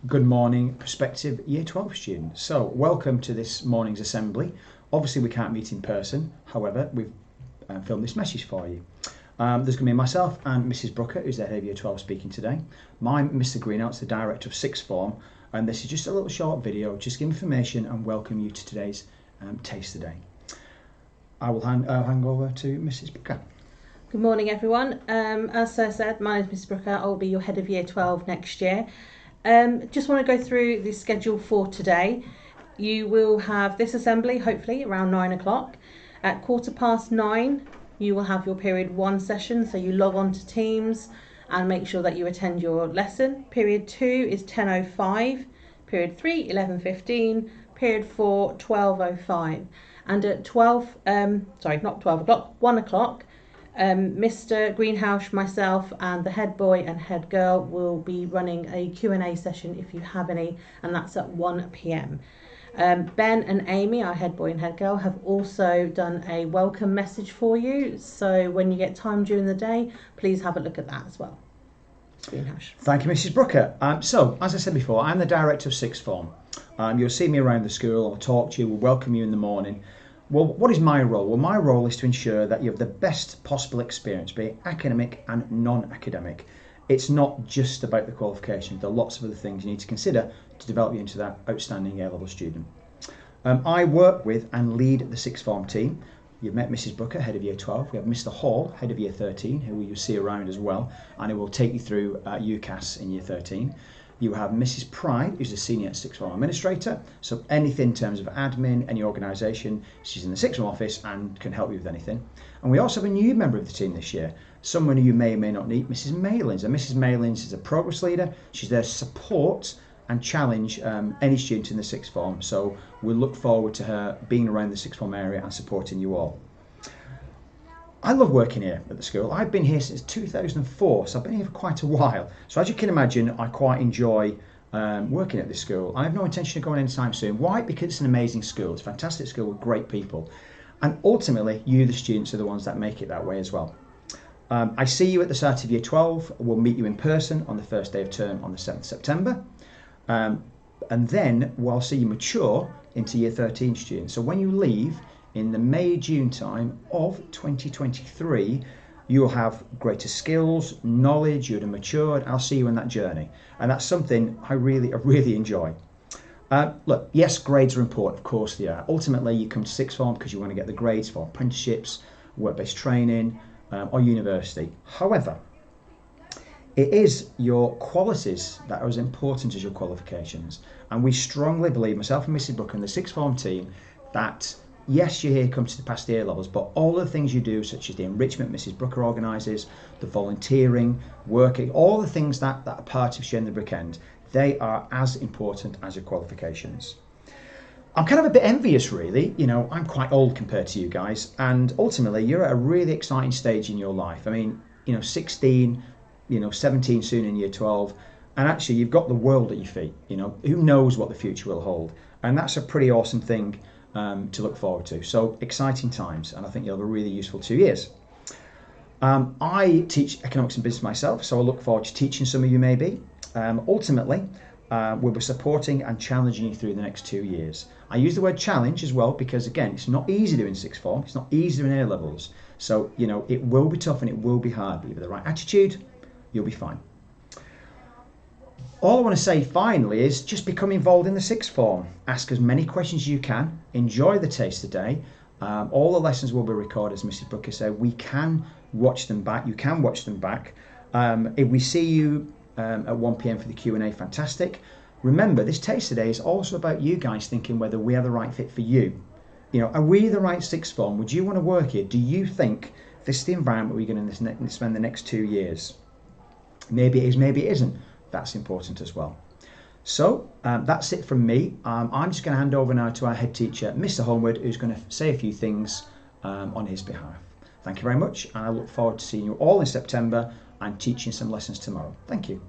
Good morning, prospective Year 12 students. So, welcome to this morning's assembly. Obviously, we can't meet in person, however, we've filmed this message for you. There's going to be myself and Mrs. Brooker, who's the head of Year 12, speaking today. I'm Mr. Greenouts, the director of sixth form, and this is just a little short video, just give information and welcome you to today's taste today. I will hand over to Mrs. Brooker. Good morning, everyone. As Sir said, my name is Mrs. Brooker. I will be your head of Year 12 next year. Just want to go through the schedule for today. You will have this assembly, hopefully, around 9 o'clock. At 9:15, you will have your period 1 session, so you log on to Teams and make sure that you attend your lesson. Period 2 is 10:05, period 3, 11:15, period 4, 12:05. And at 1 o'clock, Mr. Greenhouse, myself and the head boy and head girl will be running a Q&A session if you have any, and that's at 1 p.m. Ben and Amy, our head boy and head girl, have also done a welcome message for you, so when you get time during the day, please have a look at that as well. Greenhouse. Thank you, Mrs. Brooker. So, as I said before, I'm the director of sixth form. You'll see me around the school, I'll talk to you, we'll welcome you in the morning. Well, what is my role? Well, my role is to ensure that you have the best possible experience, be it academic and non-academic. It's not just about the qualification. There are lots of other things you need to consider to develop you into that outstanding A-level student. I work with and lead the sixth form team. You've met Mrs. Brooker, head of Year 12. We have Mr. Hall, head of Year 13, who you'll see around as well, and he will take you through UCAS in Year 13. You have Mrs. Pride, who's the senior sixth form administrator. So anything in terms of admin, any organisation, she's in the sixth form office and can help you with anything. And we also have a new member of the team this year, someone who you may or may not need, Mrs. Malins. And Mrs. Malins is a progress leader. She's there to support and challenge any student in the sixth form. So we'll look forward to her being around the sixth form area and supporting you all. I love working here at the school. I've been here since 2004, so I've been here for quite a while. So as you can imagine, I quite enjoy working at this school. I have no intention of going anytime soon. Why? Because it's an amazing school. It's a fantastic school with great people. And ultimately, you, the students, are the ones that make it that way as well. I see you at the start of Year 12. We'll meet you in person on the first day of term on the 7th of September. And then we'll see you mature into Year 13 students. So when you leave, in the May-June time of 2023, you'll have greater skills, knowledge, you'd have matured. I'll see you in that journey. And that's something I really enjoy. Look, yes, grades are important, of course they are. Ultimately, you come to sixth form because you want to get the grades for apprenticeships, work-based training, or university. However, it is your qualities that are as important as your qualifications. And we strongly believe, myself and Mrs. Brooker and the sixth form team, that yes, you're here come to pass the A levels, but all the things you do, such as the enrichment Mrs. Brooker organises, the volunteering, working, all the things that are part of Shenley Brook End, they are as important as your qualifications. I'm kind of a bit envious, really. You know, I'm quite old compared to you guys, and ultimately, you're at a really exciting stage in your life. I mean, 16, 17 soon in Year 12, and actually, you've got the world at your feet. Who knows what the future will hold, and that's a pretty awesome thing to look forward to. So exciting times, and I think you'll have a really useful 2 years. I teach economics and business myself, so I look forward to teaching some of you maybe. Ultimately, we'll be supporting and challenging you through the next 2 years. I use the word challenge as well because, again, it's not easy doing sixth form, it's not easy doing A levels. So, it will be tough and it will be hard, but with the right attitude, you'll be fine. All I want to say finally is just become involved in the sixth form. Ask as many questions as you can. Enjoy the taste today. All the lessons will be recorded, as Mrs. Brooker said. We can watch them back. You can watch them back. If we see you at 1 p.m. for the Q&A, fantastic. Remember, this taste today is also about you guys thinking whether we are the right fit for you. Are we the right sixth form? Would you want to work here? Do you think this is the environment we're going to spend the next 2 years? Maybe it is, maybe it isn't. That's important as well. So that's it from me. I'm just going to hand over now to our head teacher, Mr. Holmwood, who's going to say a few things on his behalf. Thank you very much, and I look forward to seeing you all in September and teaching some lessons tomorrow. Thank you.